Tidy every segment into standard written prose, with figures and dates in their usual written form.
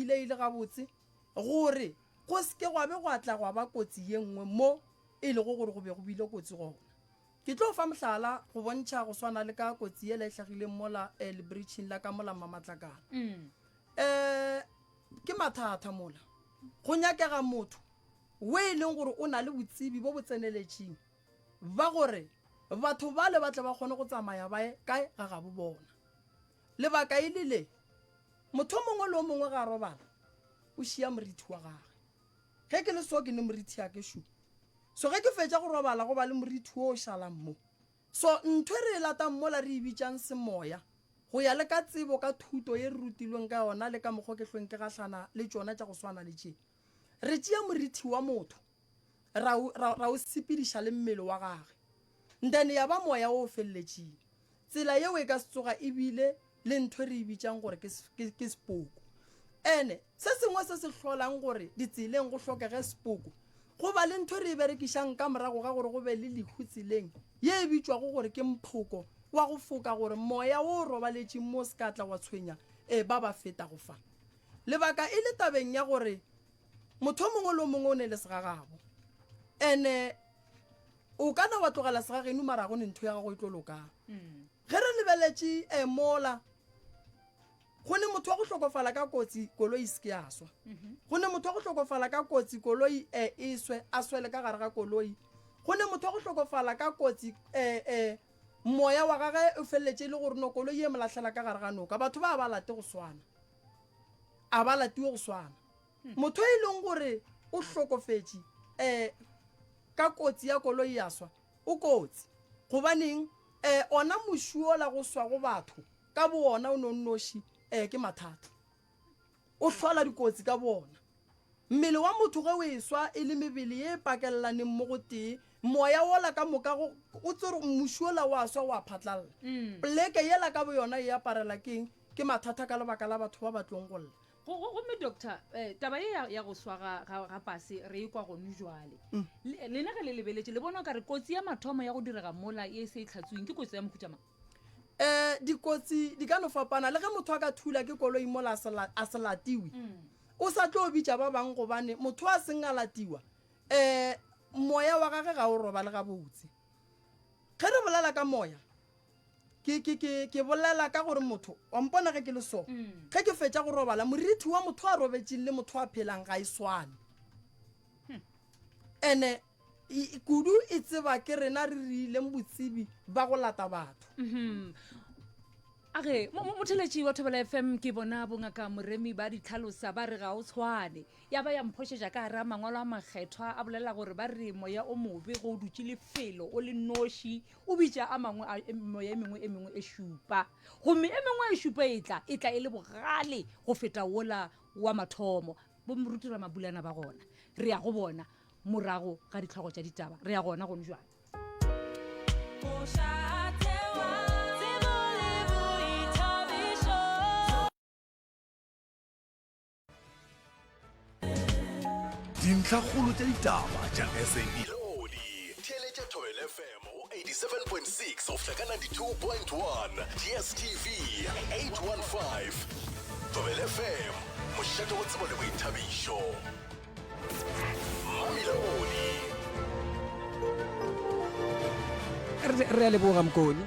ile ga botse gore go seke gwa be go atla go ba kotsi ye nngwe mo e le go gore go be go bile kotsi gona ke tlo fa mohlala go bontšha go swana le ka kotsi ye la itlhagile mola le breaching la ka mola mamatlakana ke mathata mola go nyakega motho we e leng gore o na le botsebi bo bo tseneletšeng ba gore batho ba le batle ba kgone go tsamaya bae kae ga ga bo bona lebaka e le motho mongwe le o mongwe ga robala o šia moriti wa gage ge ke le so ke ne moriti ya ke shu so ge ke fetša go robala go ba le moriti o šalang mo so ntho re latang mola re ibitšang semoya go ya le ka tsebo ka thuto ye re rutilweng ka yona le ka mokgwa ke hlweng ke gahlana le tšona tša go swana le tše re tšea moriti wa motho ra o sepediša le mmele wa gage then ya ba moya o felletšeng tsela yeo e ka se tsoga ebile le ntho re ibitšang gore ke sepoko ene se sengwe se se hlolang gore ditseleng go hlokege sepoko go ba le ntho re e berekišang ka morago ga gore go be le lehu tseleng ye e bitšwago gore ke mphoko wa go foka gore moya o robaletšeng mo se ka tla wa tshwenya ba feta go fa lebaka e le tabeng ya gore motho mongwe le mongwe o ne le segagabo ene o ka na wa tlogela segageno mara go ne ntho ya gago e tlo lokang ge re lebeletše mola go ne motho wa go hlokofala ka kotsi koloi se ke ya swa go ne motho wa go hlokofala ka kotsi koloi e swe a swele ka gare ga koloi go ne motho wa go hlokofala ka kotsi moya wa gage o felletše le gore no koloi e molahlela ka gare ga noka batho ba ba late go swana a ba latiwe go swana motho e leng gore o hlokofetše ka kotsi ya koloi ya swa o kotsi gobaneng ona mošuo la go swa go batho ka bona o nonnoši ke mathata o hlola dikotsi ka bona mmele wa motho ge o e swa e le mebele e pakellaneng mo go tee moya wola ka moka o tsere mošuo la wa swa wa phatlalla pleke yela ka bo yona e aparela ke mathata ka lebaka la batho ba batlong golla gomme doctor taba ye ya go swa ga pase re e kwa gone jwale lena ge le lebeletše le bona ka re kotsi ya mathomo ya go direga mola e se e tlhatsweng ke kotsi ya mokhutšama dikotsi di ka no fapana le ge motho a ka thula ke koloi mola a se latiwe o sa tlo bitša ba bangwe gobane motho a seng a latiwa moya wa gage ga o robale ga botse ge re bolela ka moya ke bolela ka gore motho wa mpona ge ke le so ge ke fetša go robala moriti wa motho a robetšeng le motho a phelang ga e swane ene kudu e tseba ke rena re rileng botsebi ba go lata batho age motheletši wa Thobela FM ke bona bongaka moremi ba ditlhalosa ba re ga o tshwane ya ba ya mphošetša ka gare a mangwalo a makgethwa a bolela gore ba re moya o mobe go o dutše lefelo o le noši o bitša a mangwe moya e mengwe e šupa gomme e mengwe e šupa e tla e le bogale go feta wola wa mathomo bo moruti Ramabulana ba gona re ya go bona morago ga ditlhogo tša ditaba re ya gona gone jwale dintlhakgolo tša ditaba tša SABC theeletša Thobela FM o 87.6 of hlaka 92.1 DSTV 815 Thobela FM mošate go tsebo le boithabišo Mamelodi re a leboga Mkoni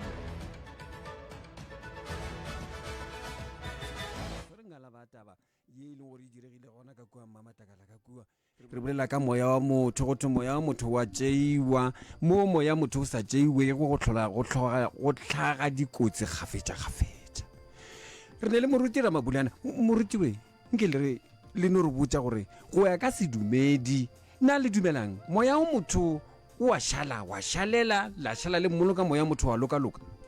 re ngala ba taba ye ile gore diregile gona ka kua mamatakala ka kua re bolela ka moya wa motho go thwe moya wa motho wa tšeiwa mo moya motho o sa tšeiwe go tlhaga dikotsi gafetša re ne le moruti Ramabulana moruti we nke le no re botša gore go ya ka sedumedi na le dumelang moya wa motho wa šalela la šala le mmolo ka moya motho wa loka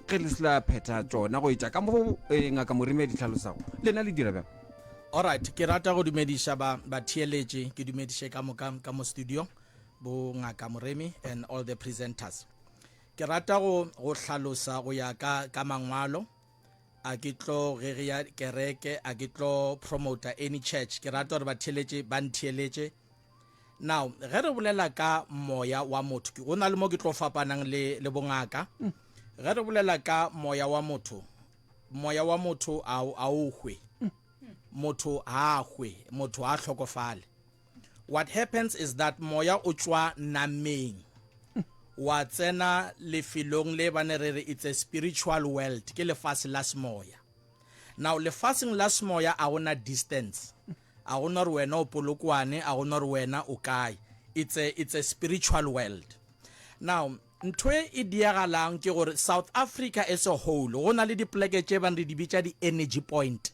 ge le sela phetha tsona go etša ka mo ngaka moremi ya ditlhalosago lena le dira bjang alright ke rata go dumediša ba theeletše ke dumediše ka mo studio bo ngaka moremi and all the presenters ke rata go hlalosa go ya ka mangwalo a ke tlo reria kereke a ke tlo promoter any church ke rata gore ba theeletše ba ntheeletše now ge re bolela ka moya wa motho ke gona le mo ke tlo fapanang le bongaka ge re bolela ka moya wa motho a o hwe motho ha hwe motho ha hlokofale. What happens is that moya o tswa nameng wa tsena lefilong le bane re re it's a spiritual world ke lefase la semoya. Now lefaseng la semoya a ona distance, a ona re wena o polokwane, a ona re wena o kae. It's a spiritual world. Now ntwe e diagalang ke gore South Africa as a whole go na le dipleke tse ban re di bitsa di energy point.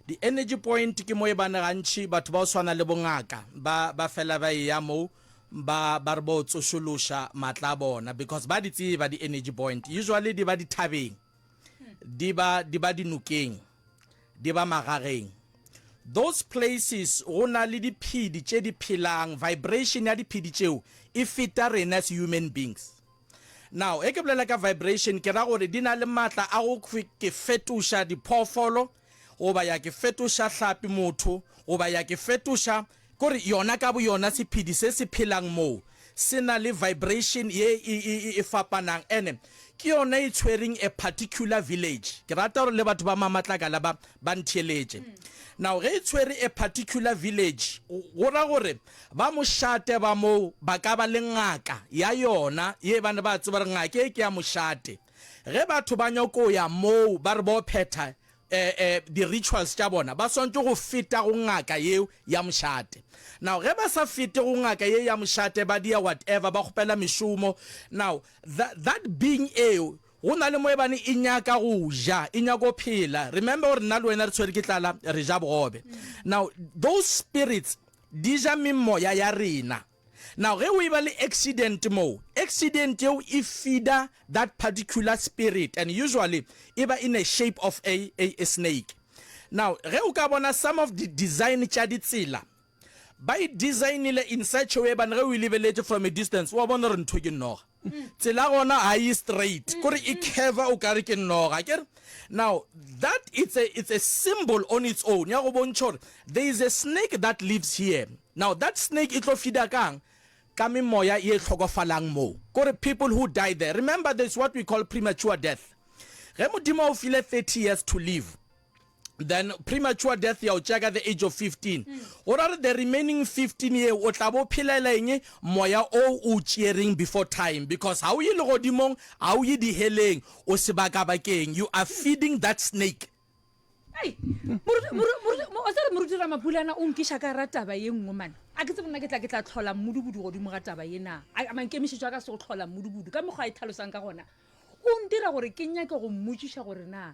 The energy point ke mo e bana gantši batho ba o swana le bongaka ba fela ba ya mo ba re bo tsošološa matla bona because ba di tseba di energy point usually di ba di thabeng, di ba dinokeng, di ba magageng. Those places go na le diphedi tše di phelang, vibration ya diphedi tšeo e feta rena as human beings. Now e ke bolela ka vibration ke ra gore di na le matla a go ke fetoša diphoofolo goba ya ke fetoša hlapi motho goba ya ke fetoša kore yona ka bo yona sephedi se se phelang mo se na le vibration e fapanang ene ke yona e tshwering a particular village. Ke rata gore le batho ba mamatlakala ba ntheletše. Now ge e tshwere a particular village go ra gore ba mošate ba mo ba ka ba le ngaka ya yona ye bane ba tseba re ngaka e ke ya mošate. Ge batho ba nyako ya mo ba re bo phetha the rituals tša bona ba swantse go feta go ngaka yeo ya mošate. Now ge ba sa fete go ngaka ye ya mošate ba dia whatever ba kgopela mešomo. Now that being eo go na le mo e bane e nyaka go ja e nyaka go phela. Remember gore nna le wena re tshwere ke tlala re ja bogobe. Now those spirits di ja memoya ya rena. Now ge o e ba le accident eo e feeder that particular spirit and usually e ba in a shape of a snake. Now ge o ka bona some of the design tša ditsela ba e designile in such a way bane ge o e lebeletse from a distance wa bona re ntho ke noga tsela gona a e straight kore e curve o kare ke noga akere. Now that it's a symbol on its own ya go bontšha gore there is a snake that lives here. Now that snake it tlo feeder kang ka memoya e tlhokofalang mo kore people who die there. Remember there's what we call premature death. Ge modimo o file 30 years to live, then premature death ya o check at the age of 15 or are the remaining 15 years o tla bo phelela eng moya o cheering before time because how you le godimong how you di heleng o sebaka bakeng you are feeding that snake. Hey, moruti Ramapulana o nkisha ka rataba ye nngwe man a ke tsebona ke tla tlhola mmudubudu godimo ga taba yena a mankemišetšo ka se go tlhola mmudubudu ka mekgwa e tlhalosang ka gona o ntira gore ke nyake go mmotšiša gore na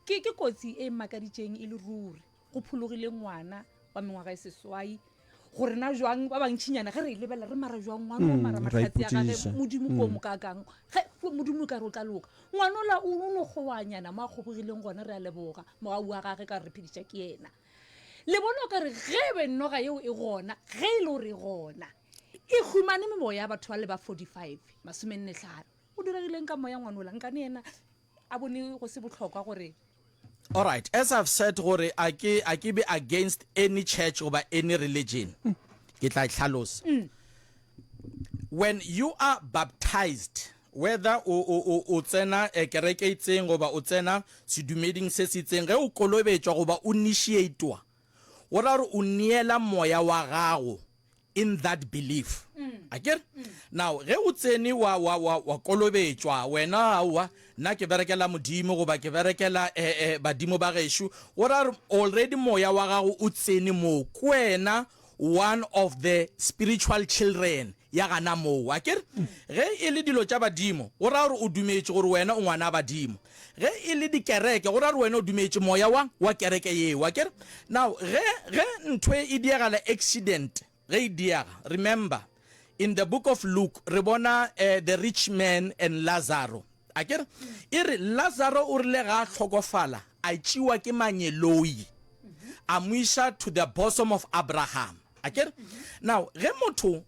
ke kotsi e makaditšeng e le ruri go phologile ngwana wa mengwaga e seswai gore na jwang ba bantšhinyana ge re lebela re mara jwang ngwana o mara matlhatsi ya gage modimo ko mokakang ge modimo ka re o tla loka ngwana ola o no goanyana mo a kgobogileng gona re a leboga mogau wa gage ka re phediša ke yena le bona ka re ge bennoga yeo e gona ge e le gore gona e humane memoya ya batho ba le ba 45 15 o diregileng ka moya ngwana ola nkane yena a bone go se botlhokwa gore. All right, as I've said gore a ke be against any church or any religion. Ke tla tlhalosa. When you are baptized, whether o tsena kereke e itseng goba o tsena sedumeding se se itseng ge o kolobetšwa goba o initiatwa o ra re o neela moya wa gago in that belief. Akere? Now ge o tsene wa kolobetšwa wena aowa nna ke berekela modimo goba ke berekela badimo ba gešo o ra re already moya wa gago o tsene mo kwena one of the spiritual children ya gana mo akere ge e le dilo tša badimo o ra gore o dumetše gore wena o ngwana badimo ge e le dikereke go ra re wena o dumetše moya wa kereke yeo akere. Now ge ntho e diagala accident ge e diaga remember in the book of Luke re bona the rich man and Lazarus akere ire Lazarus o rile ga tlhokofala a tšiwa ke manyeloi a moisa to the bosom of Abraham akere. Now ge motho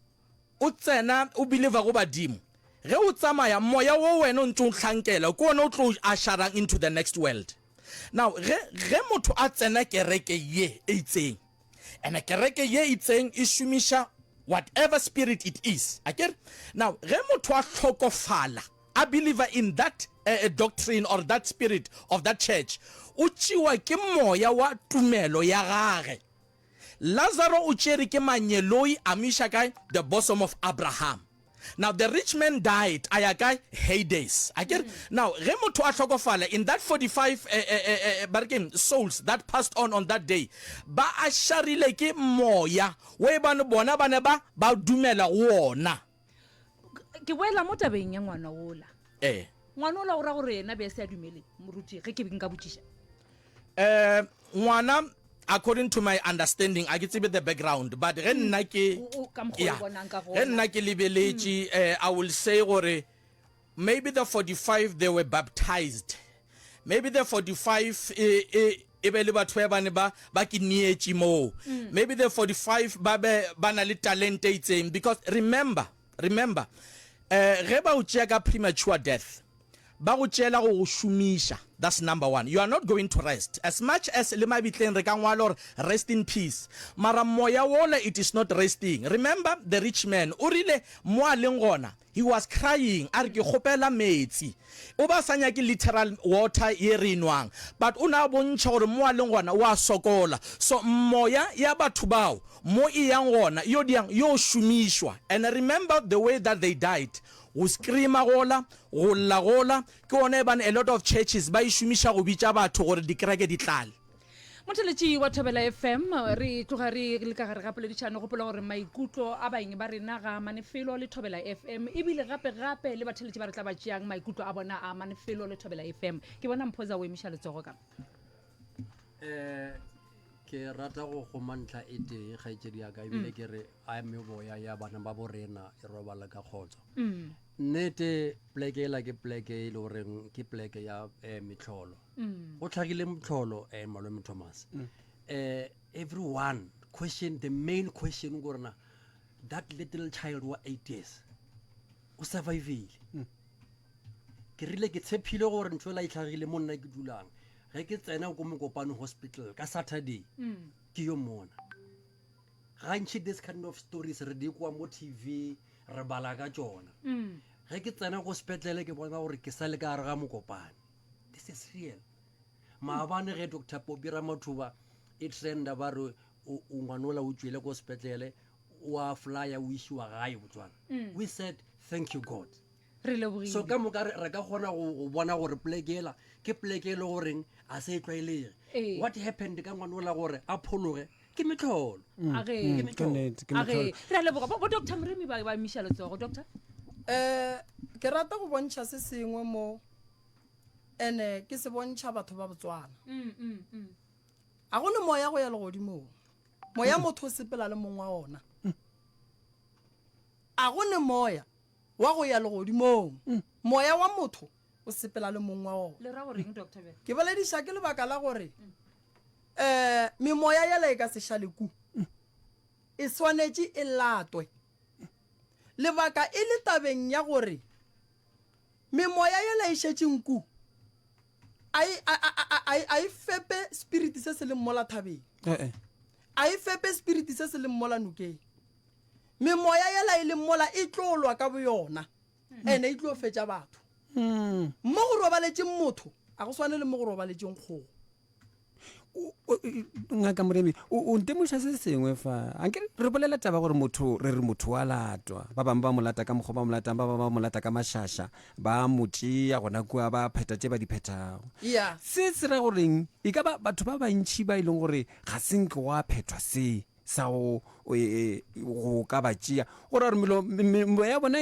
o tsena o believer go badimo ge o tsamaya moya wo wena o ntse o tlhankela ko ona o tlo asharang into the next world. Now ge motho a tsena kereke ye e itseng and kereke ye itseng e shumisha whatever spirit it is akere. Now ge motho a tlhokofala a believer in that doctrine or that spirit of that church o tšewa ke moya wa tumelo ya gage. Lazarus o tšere ke manyeloi a miša kae the bosom of Abraham. Now the rich man died ayakai Hades. Again, now ge motho a hlokofala in that 45 souls that passed on that day, ba a sharile ke moya we bana bona bana ba dumela wona. Ke wela mo tabeng ya ngwana ola. Ngwana ola o ra gore ena be se a dumele moruti ge ke nka botšiša. Ngwana, according to my understanding, I get the background, but I will say maybe the 45 they were baptized. Maybe the 45 maybe the 45 banali talented, because remember reba ucheka premature death. That's number one. You are not going to rest. As much as rest in peace. Mara moya wola, it is not resting. Remember the rich man. Urile moa lengona. He was crying. Arki hopela meitsi. Oba sanya ki literal water yerinwang. But una boncha or moa lengona wa sokola. So moya yaba tubao. Mo iyangona. Yodiang yo shumishwa. And remember the way that they died. O scream gola gola ke one ban a lot of churches ba ishumisha go bitsa batho gore dikreke di tlale. Motheletši wa Thobela FM re tloga re le ka gare ga poledišano gopola gore maikutlo a baeng ba rena ga Manefelo le Thobela FM ebile gape le batheletši ba re tla ba tšeang maikutlo a bona a Manefelo le Thobela FM. Ke bona Mphoza o emiša letsogo ka ke rata go mantla ete kgaitsedi ya ka ebile ke re a meboya ya bana ba borena e robala ka khotso. Nnete pleke la ke pleke le goreng ke pleke ya metlholo. Go tlhagile motlholo Malome Thomas. Everyone question, the main question gorna, that little child wa 8 years o survivile. Ke rile ke tshepile gore ntho la itlhagile mo nna ke dulang. Ge ke tsena go Mokopane hospital ka Saturday ke yo mona. Gantši this kind of stories re di kwa mo TV re bala ka tsona. Ge ke tsena go sepetlele ke bona gore ke sa le ka gare ga Mokopane. This is real. Maabane ge Dr. Popira Mathuba e trenda ba re o ngwanola o tswile go sepetlele o a flya o ishiwa gae Botswana. We said thank you God. So ka moka re ka gona go bona gore plekela ke plekele goreng a se tlwaelege. What happened ka ngwanola gore a phologe ke metlholo. Age re leboga bo Dr. Mremi ba emiša letsogo doctor. Ke rata go bontšha se sengwe mo ene ke se bontšha batho ba Botswana. A go ne moya go ya le godimo. Moya motho sepela le mongwa ona. A go ne moya wa go ya le godimo. Moya wa motho o sepela le mongwa ona. Le ra go reng doctor be? Ke boledisha ke lebaka la gore memoya ya le ka se shaleku. E swanetse e latwe. Lebaka e le tabeng ya gore memoya ya la ishetseng ku ai fepe spirit se se le mola thabeng ai fepe spirit se se le mola nukeng memoya ya la ile mola e tlolwa ka boyona ene e tlo fetša batho mo go robaletse motho a go swane le mo go robaletse kgogo. Ngaka Mremi o ntemoša se sengwe fa anke re bolela taba gore motho re motho wa latwa ba bang ba molata ka mokgwa ba molata ba molata ka mashasha ba motse ya gona kwa ba pheta tse ba di phetago se se ra goreng e ka ba batho ba bantši ba ileng gore ga senke wa phetwa se sa go ka ba tšea gore melo ya bona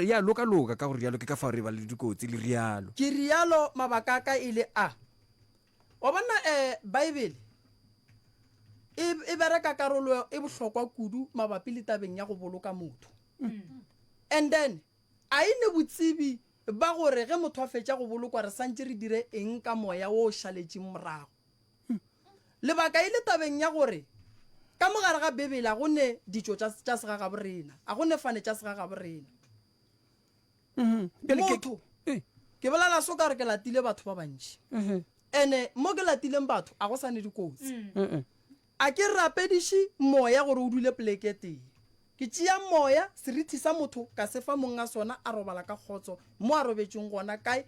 ya loka ka gore rialo ke ka fa re ba le dikotsi le rialo ke rialo mabaka ka ile a wa bona Bible e bereka karolo e bohlokwa kudu mabapi le tabeng ya go boloka motho. And then a ine botsebi ba gore ge motho a fetša go bolokwa re santse re dire eng ka moya o shaletšeng morago. Lebaka ile tabeng ya gore ka mogare ga Bebele a gone ditšo tša sega ga borena a gone fane tša sega ga borena. Motho ke bolela so ka re ke latile batho ba bantši. Ene mo ke latileng batho a go sane dikotsi. A ke rapediše moya gore o dule pleke teng. Ke tšea moya serithi sa motho ka sefa monga sona a robala ka khotso mo a robetšeng gona kae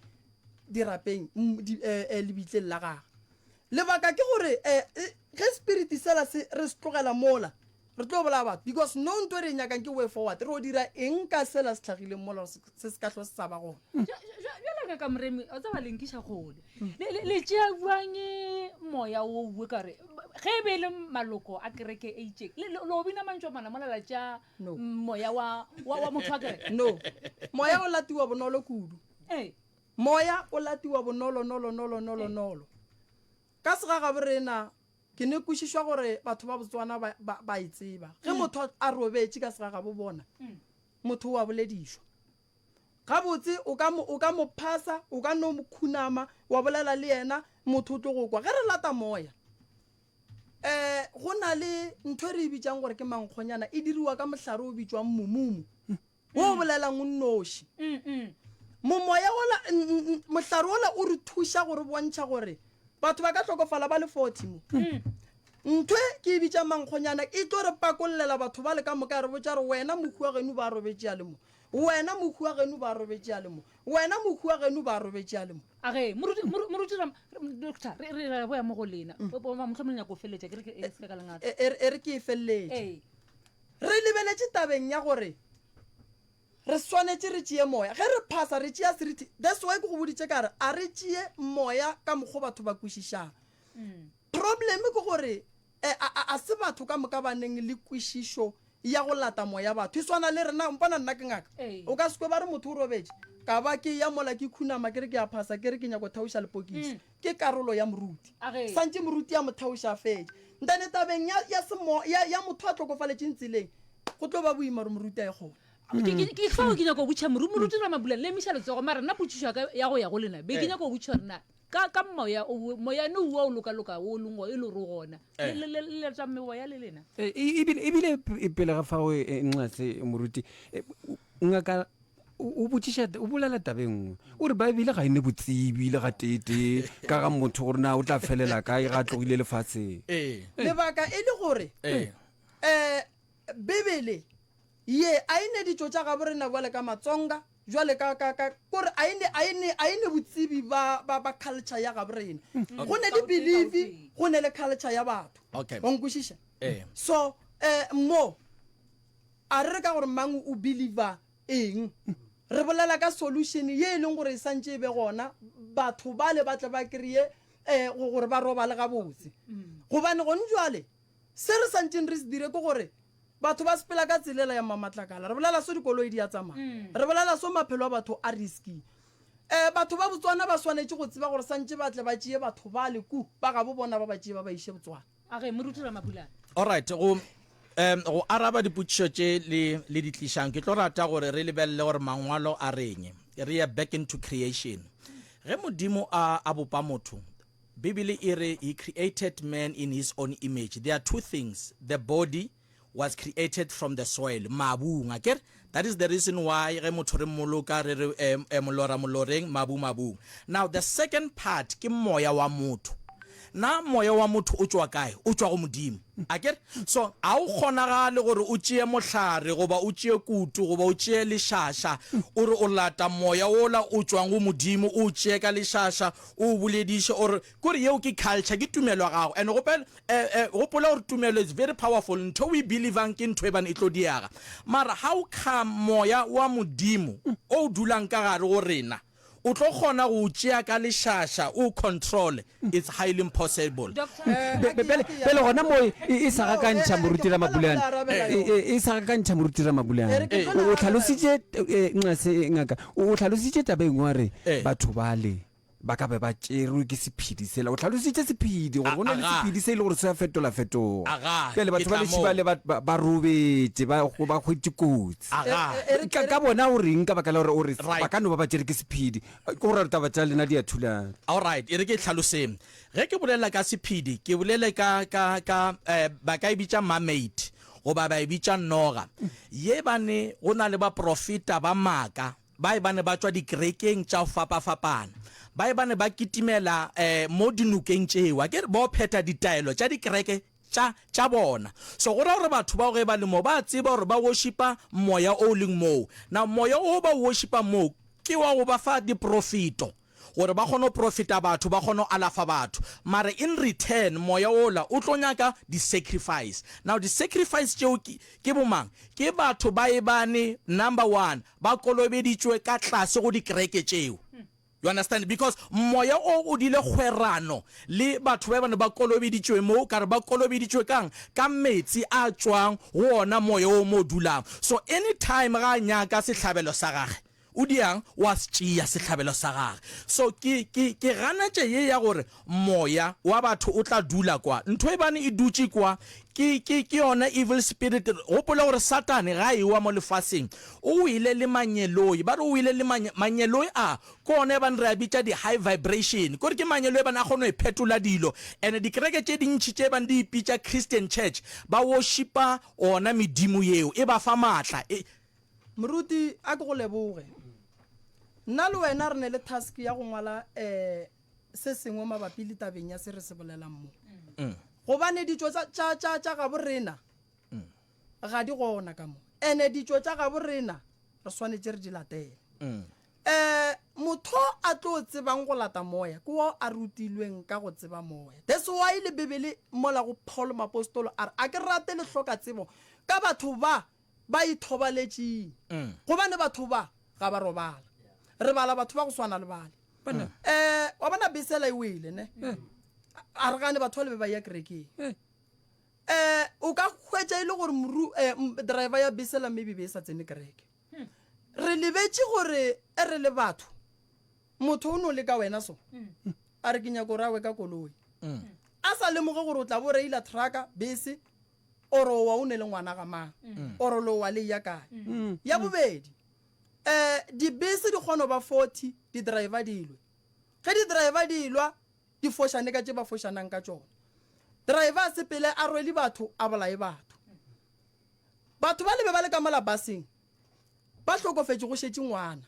dirapeng lebitleng la gagwe. lebaka ke gore ge spirit sela se re se tlogela mola re tlo bola batho because no ntwe re nyakang ke way forward re o dira eng ka sela se tlhagileng mola se se ka tlo se tsaba gona jala ka moremi o tsa ba lenkiša gole le tšea buang moya o bue kare ge e be le maloko a kereke a itšeng le obina mantšo mana molela tša moya wa motho wa kereke no moya o latiwa bonolo kudu moya o latiwa bonolo ka segaga borena ke ne kwešišwa gore batho ba Botswana ba itseba ge motho a robetse ka segaga bo bona motho wa boledišwa gabotse o ka mo phasa o ka no mo khunama wa bolela le yena motho o tlo go kwa ge re lata moya go na le ntho re bitsang gore ke mankgonyana e diriwa ka mohlare o bitswang mumumu wo bolelang o nnoši momoya ola mohlare ola o re thuša gore bontšha gore batho ba ka tlhokofala ba le 40 mo ntwe ke bitsa mankgonyana e tlo re pakollela batho ba le ka moka re botsa re wena mokhua geno ba robetse a le mo wena mokhua geno ba robetse a le mo wena mokhua geno ba robetse a le mo age moruti doctor re boya mo go lena mohlomong ya go feletša ke re ke se ka lengata re ke e feleletse re lebeletse tabeng ya gore re swanetse re tšee moya ge re phasa re tšea seriti that's why ke go boditse kare a re tšee moya ka mokgo batho ba kwešišang problem ke gore a se batho ka moka ba neng le kwešišo ya go lata moya batho e swana le rena mpona nna ke ngaka o ka sekwe ba re motho o robetse ka ba ke ya mola ke khunama ke re ke a phasa ke re ke nyako theoša lepokisi ke karolo ya moruti santse moruti ya motheoša fetse ntane tabeng ya motho a tlhokofaletšeng tseleng go tlo ba boima gore moruti a e kgona ke fao ke nyako botšha moruti ra mabulang le emiša letsogo mara nna potšišwa ya go ya go lena be ke nyako botšha rena ka moya ne ua o lokaloka o lengwa e le re gona le tša meoya le lena ebile pele ga fao nxase moruti ngaka o bolela tabe nngwe o re baebile ga ene botsebi le ga tete ka ga motho gore na o tla felela kae ga tlogile lefatsheng lebaka e le gore bebele ye a ine ditso tša gabo rena bjale ka matsonga jwale kore a ine botsebi ba culture ya gabo rena go ne le believe go ne le culture ya batho wa nkwešiša so mo a re ka gore mang o believer eng re bolela ka solution ye e leng gore e santse e be gona batho ba le batle ba kry-e gore ba robale gabotse gobane gone jwale se re santseng re se dire ke gore batho ba sepela ka tselela ya mamatlakala re bolela so dikoloi di a tsamaya re bolela so maphelo a batho a risky batho ba Botswana ba swanetse go tseba gore santse batle ba tšee batho ba leku ba ga bo bona ba ba tšee ba ba iše Botswana age moruti ra mabulana alright go araba dipotšišo tše le di tlišang ke tlo rata gore re lebelele gore mangwalo a reng re ya back into creation ge modimo a bopa motho Bibele e re he created man in his own image. There are two things. The body was created from the soil, mabu ngakere. That is the reason why re motho re moloka re molora moloreng mabu. Now the second part ke moya wa motho. Na moya wa motho o tswa kae? O tswa go modimo. Akere? So a o kgonagale gore o tšee mohlare goba o tšee kutu goba o tšee lešaša o re o lata moya ola o tswang go modimo o tšee ka lešaša o bolediše ore kore yeo ke culture ke tumelo ya gago and gopola gore tumelo is very powerful ntho we believang ke ntho e bane e tlo diaga mara how come moya wa modimo o dulang ka gare go rena o tlo kgona go tšea ka lešaša o control it's highly impossible pele gona mo e sa ga kantšha morutira mabulana o tlhalositše ngase ngaka o tlhalositše tabeng wa re batho bale ba ka be ba tšerwe ke sephedi sela o tlhalositše sephedi gore go na le sephedi se e le gore se a fetola pele batho ba letši bale ba robetse ba hwetse kotsi ka bona o reng ka baka la gore ba ka no ba tšere ke sephedi ke gore taba tša lena di a thulana alright e re ke tlhaloseng ge ke bolela ka sephedi ke bolele ka ba ka e bitša mermaid goba ba e bitša noga ye bane go na le ba profeta ba maaka ba e bane ba tswa dikerekeng tša fapafapana ba e bane ba kitimela mo dinokeng tšewa ke re ba pheta ditaelo tša dikereke tša bona so go ra gore batho ba go ba le mo ba tseba gore ba worshipa moya o leng moo na moya o ba worshipa moo ke wa go ba fa diprofito gore ba kgone go profita batho ba kgone go alafa batho mara in return moya ola o tlo nyaka di-sacrifice. Now di-sacrifice tšeo ke bomang ke batho ba e bane number 1 ba kolobeditšwe ka tlase go dikereke tšeo. You understand? Because moya o dile kgwerano le batho ba bane ba kolobeditšwe mo ka re ba kolobeditšwe kang ka metsi a tswang go ona moya o mo dulang. So anytime ga nyaka setlhabelo sa gage o diang wa tšea setlhabelo sa gage. So ke gana tše ye ya gore moya wa batho o tla dula kwa ntho e bane e dutše kwa ke yona evil spirit. Gopola gore satane ga ewa mo lefaseng o ile le manyeloi ba re o ile le manyeloi a ko one ba re a bitša di-high vibration kore ke manyeloi ba na kgone go phetola dilo and dikereke tše dintšhi tše bane di ipitša Christian church ba worshipa ona medimo yeo e ba fa maatla. moruti a ke go leboge nna le wena re ne le task ya go ngwala se sengwe mabapi le tabeng ya se re se bolelang mo gobane ditšo tša ga borena ga di gona ka mo ene ditšo tša ga borena re swanetše re di latele. Motho a tlo tsebang go lata moya ke wa a rutilweng ka go tseba moya. That's why le bebele mola go Paul mapostolo a ke rate le hloka tsebo ka batho ba ithobaletšeng gobane batho ba ga ba robala re bala batho ba go swana le bale wa bona besela e wele ne a re gane batho ba le ba ya kerekeng o ka hwetša ile gore driver ya besela maybe be sa tsene kereke re lebetse gore re le batho motho o no le ka wena so a re ke nyako rawe ka koloi a sa lemoge gore o tla bo reila trucka bese oro wa o ne le ngwana ga mang oro lo wa le ya kae ya bobedi dibese di kgona ba 40 di driver dilwe ge di driver dilwa di foshane ka tše ba foshanang ka tšona driver se pele a rwele batho a bolae batho ba le be ba le ka mola baseng ba hlokofetse go šetše ngwana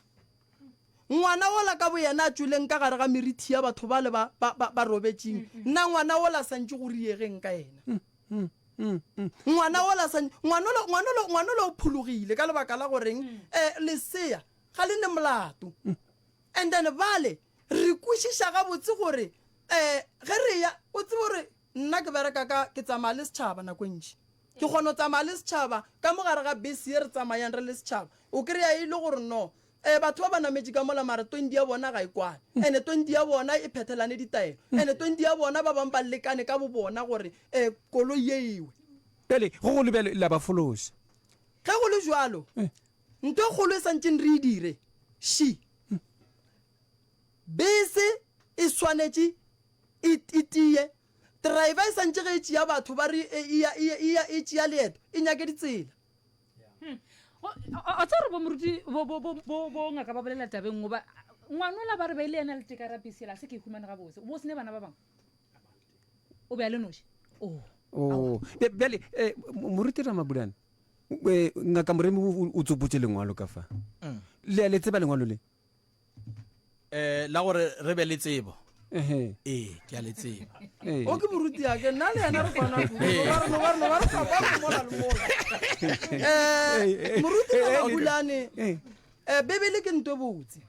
ola ka boyena a tšweleng ka gare ga merithi ya batho ba le ba robetšeng nna ngwana ola santše go riegeng ka ena ngwana ola o phulogile ka lebaka la goreng lesea ga le ne molato and then bale re kwešiša gabotse gore ge re ya o tsebe gore nna ke bereka ka ke tsamaya le setšhaba nako ntši ke kgona go tsamaya le setšhaba ka mogare ga bese ye re tsamayang re le setšhaba o kry-a e le gore no batho ba ba nametše ka mola mare 20 ya bona ga e kwane ande 20 ya bona e phethelane ditaelo ande 20 ya bona ba bang ba lekane ka bo bona gore koloi ye ewe pele go go lebela ba folosi ge go le jalo nto e kgolo e santseng re e dire bese e swanetše e tie driver e santse ge e tšea batho ba re e tšea leeto e nyake ditsela a tsa re bo moruti bo ngaka ba bolela tabeng goba ngwanola ba re ba ile ena le tekara pisela se ke humane ga bose bo sene bana ba bang o be a le noši bjale moruti Ramabulana ngaka Moremi o tsopotse lengwalo ka fa le tseba lengwalo le la gore re be le tsebo ke a le tseba o ke moruti yake nna le yena re kwana moruti Ramabulane bebele ke nto botse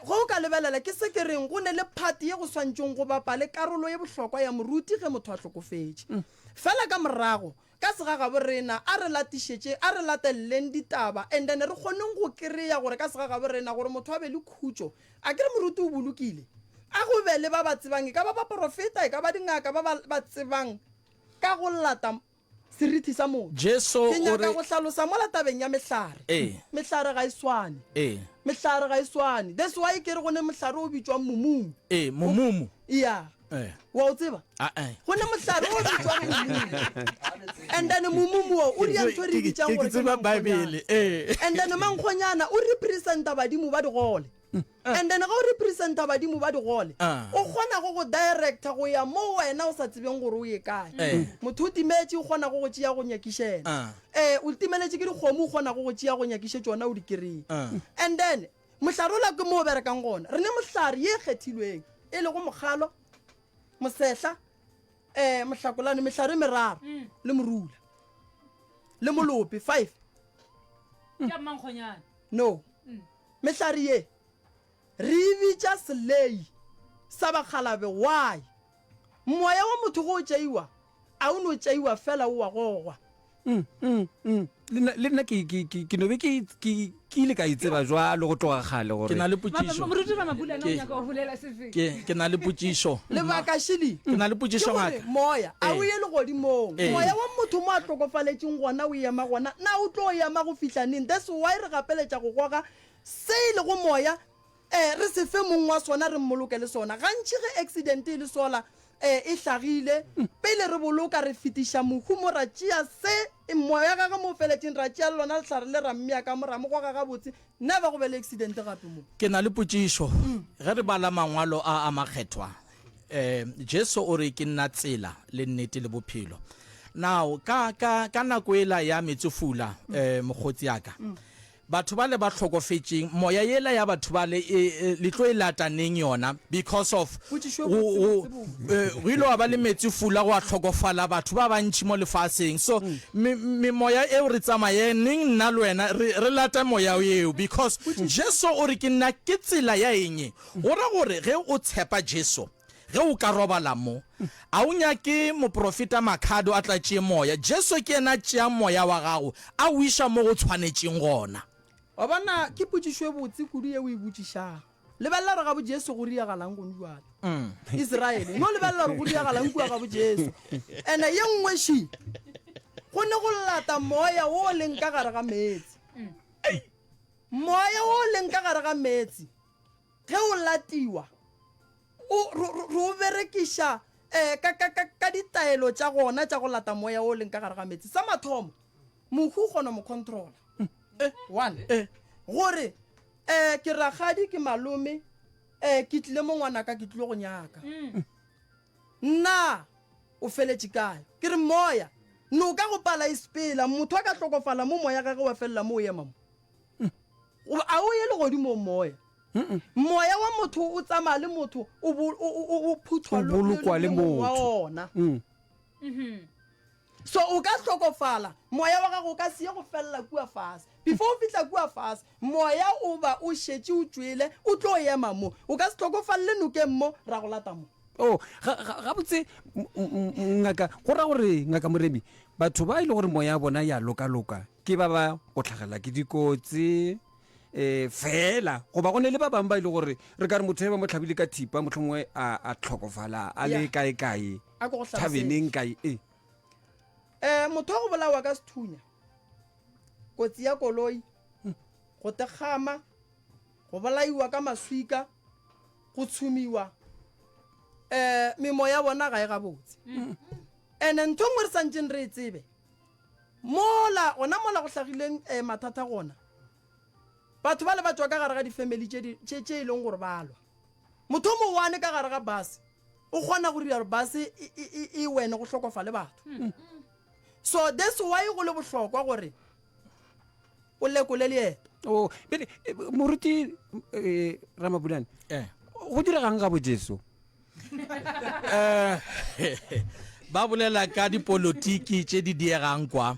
go o ka lebelela ke se ke reng go ne le phati ye go swantšeng go bapa le karolo ye bohlokwa ya moruti ge motho a hlokofetše fela ka morago ka segaga borena a re latišetše a re lateleleng ditaba and then re kgoneng go kry-a gore ka segaga borena gore motho a be le khutšo a ke re moruti o bolokile a go be le ba ba tsebang e ka ba profeta e ka ba dingaka ba tsebang ka go lata serithi sa motho ke nyaka go hlalosa mo latabeng ya mehlare ga e swane mehlare ga e swane that's why ke re go ne mohlare o bitswang momumu ya wa o tseba go ne mohlare o bitswang momumu and then momumu o di ntho re bitsang gore and then mankgonyana o representa badimo ba digole and then ga o representa badimo ba digole o kgona go director go ya mo wena o sa tsebeng gore o ye kae motho o timetše o kgona go tšea go nyakišena o timeletše ke dikgomo o kgona go tšea go nyakiše tšona o di kry and then mohlarola ke mo o berekang gona re ne mohlare ye kgethilweng e le go mogalo mosehla mohlakolane mehlare meraro le morula le molope 5 ya mankgonyana no mehlare ye re bitša selei sa bakgalabe why moya wa motho go tšeiwa a o no tšeiwa fela o wa gogwa le nna ke nobe ke ile ka itseba jwalo go tloga gale ke gore na le potsišo moruti ramabulana o nyaka go bolela sefeng ke na le potsišo lebaka shili ke na le potsišo ke gore ngaka moya a o ye legodimong Eh. moya wa motho mo a tlokofaletseng gona o ema gona na o tlo ema go fitlhaneng that's why re gapeletša go goga se ile go moya re se fe mong wa sona re mmoloke le sona gantši ge accident e le sola e hlagile pele re boloka re fetiša mohumo ra tšea se moya ka ga mo feletseng ra tšea le lona letlhare le ra mmea ka mora mo goga gabotse nna ba go be le accident gape mo ke na le potsišo ge re bala mangwalo a makgethwa jesu o re ke nna tsela le nnete le bophelo now ka nako ela ya metsefula mogotsi yaka batho ba le ba tlhokofetseng moya yela ya batho ba le le tlo e lataneng yona because of Potšišo e go ile wa ba le metsefula go a tlhokofala batho ba bantši mo lefaseng so memoya eo re tsamaye neng nna le wena re lata moya eo because jesu o re ke nna ke tsela ya eng o ra gore ge o tshepa jesu ge o ka robala mo a o nyake moprofeta makhado a tla tšee moya jesu ke ena tšeang moya wa gago a o iša mo go tshwanetšeng gona wa bona ke potsišo e botse kudu ye o e botsišang lebelela re ga bo jesu go riagalang gone jale israele no lebelela re go riagalang kua ga bo jesu and-e ye nngwe shi go ne go lata moya o o leng ka gare ga metsi moya o o leng ka gare ga metsi ge o latiwa re o berekiša ka ditaelo tša gona tša go lata moya o o leng ka gare ga metsi sa mathomo mohu kgona mo controla one gore ke ragadi ke malome ke tlile mo ngwanaka ke tlile go nyaka nna o feletše kae ke re moya no ka go pala ispela motho a ka tlokofala mo moya gage wa felela mo o ema mo a o ye le godimo moya moya wa motho o tsamaya le motho o phuthwa O bolokwa le motho. wa ona so o ka tlhokofala moya wa gago o ka seye go felela kua fase before o fitlha kua fase moya o ba o šetše o tswele o tlo ema mo o ka se tlhokofalele nokeng mo ra go lata mo o gabotse ngaka go ra gore ngaka moremi batho ba ile gore moya ya bona ya loka-loka ke ba ba go tlhagela ke dikotsi fela goba go ne le ba bangwe ba ile gore re ka re motho e ba mo tlhabile ka thipa motlhongwe a tlhokofala a le kae-kae a ko go tlhalosetse. thabeneng kae motho wa go bolawa ka sethunya kotsi ya koloi go tegama go bolaiwa ka maswika go tshumiwa memoya ya bona ga e gabotse and ntho ngwe re santseng re e tsebe mola go tlhagileng mathata gona batho ba le ba tswa ka gare ga difamily tše e leng gore ba lwa motho o mowane ka gare ga base o kgona go dira gore base e wene go hlokofa le batho so that's why go le bohlokwa gore o lekole leeto pele moruti ramabulane go diregang ga bo jesu ba bolela ka dipolotiki tše di diegang kwa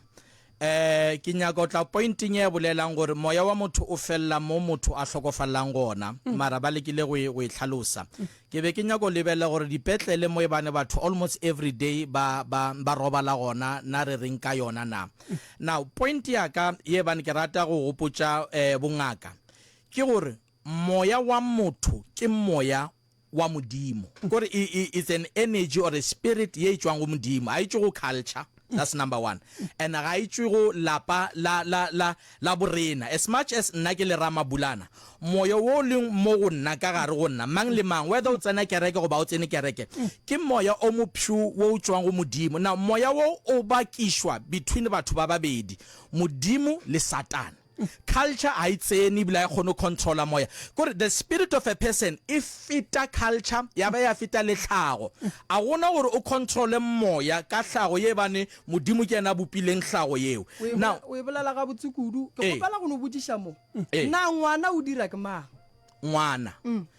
ke nyaka o tla pointing e bolelang gore moya wa motho o felela mo motho a hlokofalelang gona mara ba lekile go e tlhalosa ke be ke nyaka o lebelela gore dipetlele mo e bane batho almost every day ba robala gona na re reng ka yona na now point ya ka ye bane ke rata go gopotša bongaka ke gore moya wa motho ke moya wa modimo gore it's an energy or a spirit ye tswang go modimo a itse go culture. That's number one. And ga itse go lapa la borena as much as nna ke le Ramabulana moya wo leng mo go nna ka gare go nna mang le mang whether o tsena kereke go ba o tsene kereke ke moya o mo pšu wo o tswang go modimo na moya wo o bakishwa between batho ba babedi modimo le Satan. Culture a itsene bila ya kgone controla moya gore the spirit of a person if fita culture ya ba ya fita le tlhago a gona gore o controle moya ka tlhago ye bane modimo ke ena bopileng tlhago yeo now o e bolela ga botsikudu ke gopela go no botsiša mo Eh. na ngwana o dira ke mang ngwana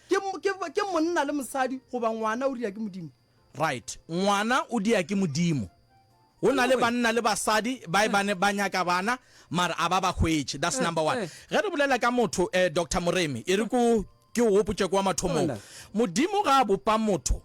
ke monna le mosadi goba ngwana o dira ke modimo right ngwana o dia ke modimo o na le banna le basadi ba bane ba nyaka bana mara a ba ba hwetše that's number one ge re bolela ka motho Dr. Moremi e re ke o hopotse kwa mathomong Bona. modimo ga a bopa motho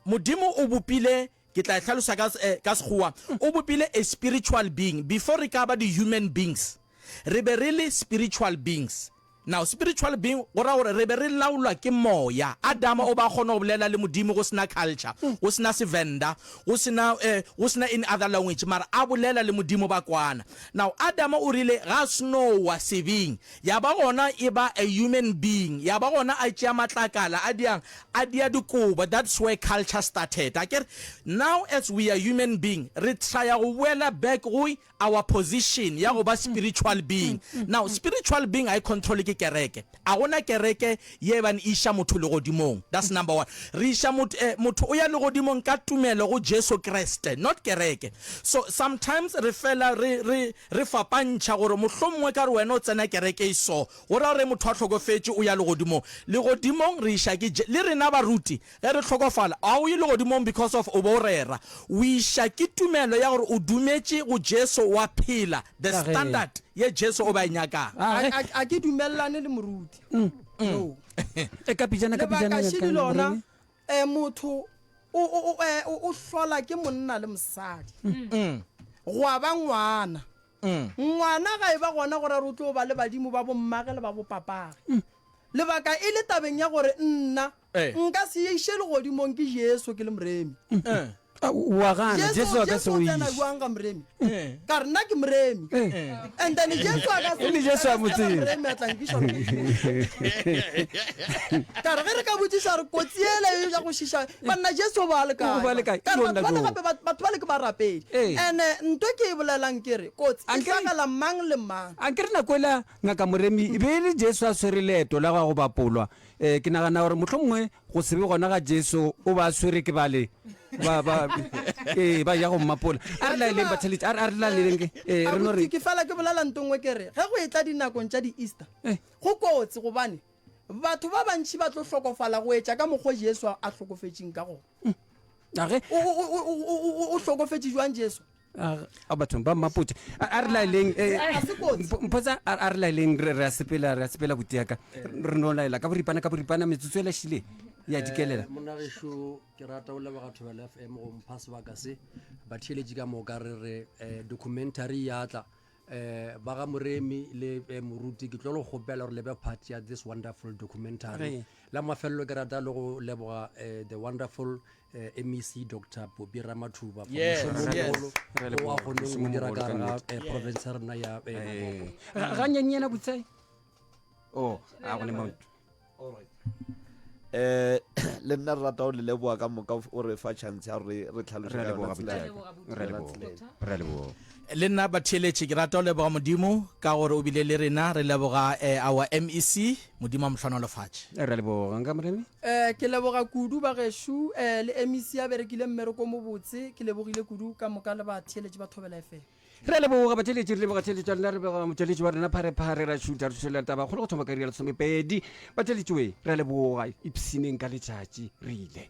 modimo o bopile ke tla tlhalosa ka sekgowa o bopile a spiritual being before re ka ba di-human beings re be re le spiritual beings. Now spiritual being go ra gore re be re laolwa ke moya. Adama o ba kgona go bolela le modimo go sena culture go sena sevenda go sena in other language mara a bolela le modimo ba kwana. Now Adama o rile ga snowa seving ya ba gona e ba a human being ya ba gona a tšea matlakala a dia dikoba. That's where culture started. Okay? Now as we are human being re try go boela back go our position ya go ba spiritual being. Now spiritual being I control ke kereke a gona kereke ye ban isha motho le godimong. That's number 1. Re isha motho o ya le godimong ka tumelo go Jesu Kriste not kereke. So sometimes re fela re fapantšha gore mohlomongwe ka re wena o tsena kereke iso gora re motho a tlhokofetse o ya le godimong re isha ke le rena baruti ge re tlhokofala a o ye le godimong because of oborera we isha ke tumelo ya gore o dumetse go Jesu wa phela the standard ye Jesu o ba nyaka a ke dumellane le moruti no ka pijana lebaka shedi lona motho o hlola ke monna le mosadi go ba ngwana ga e ba gona gore re tlo ba le badimo ba bo mmage le ba bo papage lebaka e le tabeng ya gore nna nka se ishe le godimong ke Jesu ke le moremi wa gana Jesu a ka se o tsena buang ka moremi ka re nna ke moremi and then Jesu a ka se le Jesu a motseng moremi a tlankisha ka re ge re ka botsisa re kotsi ele ya go shisha banna Jesu ba le ka ka re batho ba le ke ba rapedi and ntwe ke e bolelang ke re kotsi e tlagala mang le mang a ke re nakoela ngaka moremi e be le Jesu a swere leeto la ga go bapolwa ke nagana gore mohlomongwe go sebe gona ga Jesu o ba swere ke bale ba ya go mmapola a re laeleng batšhelete a re laeleng re no re ke fela ke bolela ntongwe ke re ge go etla dinakong tša di-Easter go kotsi gobane batho ba bantši ba tlo hlokofala go etša ka mokgwa Jesu a hlokofetšeng ka gona o hlokofetše jwang Jesu a bathong ba mmapotse a re laeleng mpotsa a re laeleng re a sepela botiaka re no laela ka boripana metsotso e lašile ya dikelela monagešo ke rata o leboga Thobela FM go mpha sebaka se batheeletši ka moka re documentary ya tla ba ga moremi le moruti ke tlo le gopela gore lebe part ya this wonderful documentary la mafelelo ke rata le go leboga the wonderful MEC Dr. Bobby Ramathuba o a kgoneng go dira ka ga province ya rena ya ga nyenyena botsai a go ne mount le nna re rata o le leboa ka moka o re fa chance ya re tlhaloše le nna batheeletši ke rata o leboga modimo ka gore o bile le rena re leboga our MEC modimo a mohlano lefatše re leboga nka moremi ke leboga kudu ba gešo le MEC a berekile mmereko mo botse ke lebogile kudu ka moka le batheeletši ba Thobela FM re leboga batheeletši re leboga theeletši wa rena re leboga motšweletši wa rena pharephare ra šuta re šwelela taba kgolo go thoma ka ria lesomepedi batheeletši we re leboga ipsineng ka letšatši re ile